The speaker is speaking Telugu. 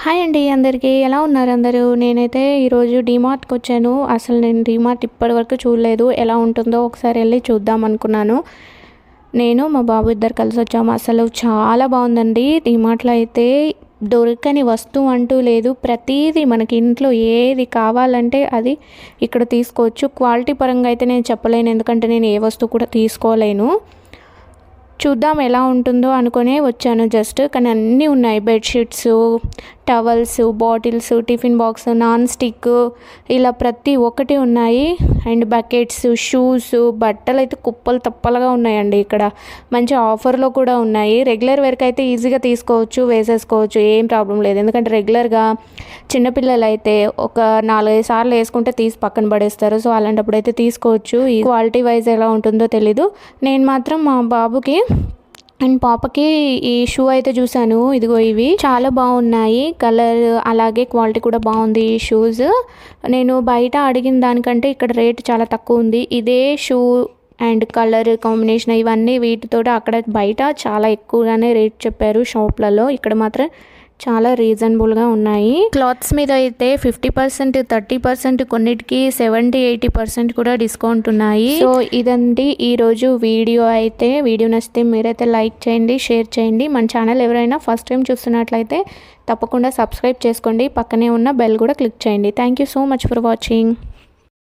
హాయ్ అండి అందరికీ ఎలా ఉన్నారు అందరూ? నేనైతే ఈరోజు డీమార్ట్కి వచ్చాను. అసలు నేను డీమార్ట్ ఇప్పటివరకు చూడలేదు. ఎలా ఉంటుందో ఒకసారి వెళ్ళి చూద్దాం అనుకున్నాను. నేను మా బాబు ఇద్దరు కలిసి వచ్చాము. అసలు చాలా బాగుందండి. డీమార్ట్లో అయితే దొరకని వస్తువు అంటూ లేదు. ప్రతిదీ మనకి ఇంట్లో ఏది కావాలంటే అది ఇక్కడ తీసుకోవచ్చు. క్వాలిటీ పరంగా అయితే నేను చెప్పలేను, ఎందుకంటే నేను ఏ వస్తువు కూడా తీసుకోలేను. చూద్దాం ఎలా ఉంటుందో అనుకునే వచ్చాను జస్ట్. కానీ అన్నీ ఉన్నాయి. Bedsheets, towels, bottles, tiffin box, non stick, ఇలా ప్రతి ఒక్కటి ఉన్నాయి. అండ్ బకెట్స్, షూస్, బట్టలు అయితే కుప్పలు తప్పలుగా ఉన్నాయండి. ఇక్కడ మంచి ఆఫర్లో కూడా ఉన్నాయి. రెగ్యులర్ వేర్కి అయితే ఈజీగా తీసుకోవచ్చు, వేసేసుకోవచ్చు, ఏం ప్రాబ్లం లేదు. ఎందుకంటే రెగ్యులర్గా చిన్నపిల్లలు అయితే ఒక 4-5 సార్లు వేసుకుంటే తీసి పక్కన పడేస్తారు. సో అలాంటప్పుడు అయితే తీసుకోవచ్చు. ఈ క్వాలిటీ వైజ్ ఎలా ఉంటుందో తెలీదు. నేను మాత్రం మా బాబుకి అండ్ పాపకి ఈ షూ అయితే చూసాను. ఇదిగో ఇవి చాలా బాగున్నాయి. కలర్ అలాగే క్వాలిటీ కూడా బాగుంది ఈ షూస్. నేను బయట అడిగిన దానికంటే ఇక్కడ రేట్ చాలా తక్కువ ఉంది. ఇదే షూ అండ్ కలర్ కాంబినేషన్ ఇవన్నీ వీటితో అక్కడ బయట చాలా ఎక్కువగానే రేట్ చెప్పారు షాప్లలో. ఇక్కడ మాత్రం చాలా రీజనబుల్గా ఉన్నాయి. క్లాత్స్ మీద అయితే 50%, 30%, కొన్నిటికి 70-80% కూడా డిస్కౌంట్ ఉన్నాయి. సో ఇదండి ఈరోజు వీడియో అయితే. వీడియో నచ్చితే మీరైతే లైక్ చేయండి, షేర్ చేయండి. మన ఛానల్ ఎవరైనా ఫస్ట్ టైం చూస్తున్నట్లయితే తప్పకుండా సబ్స్క్రైబ్ చేసుకోండి. పక్కనే ఉన్న బెల్ కూడా క్లిక్ చేయండి. Thank you so much for watching.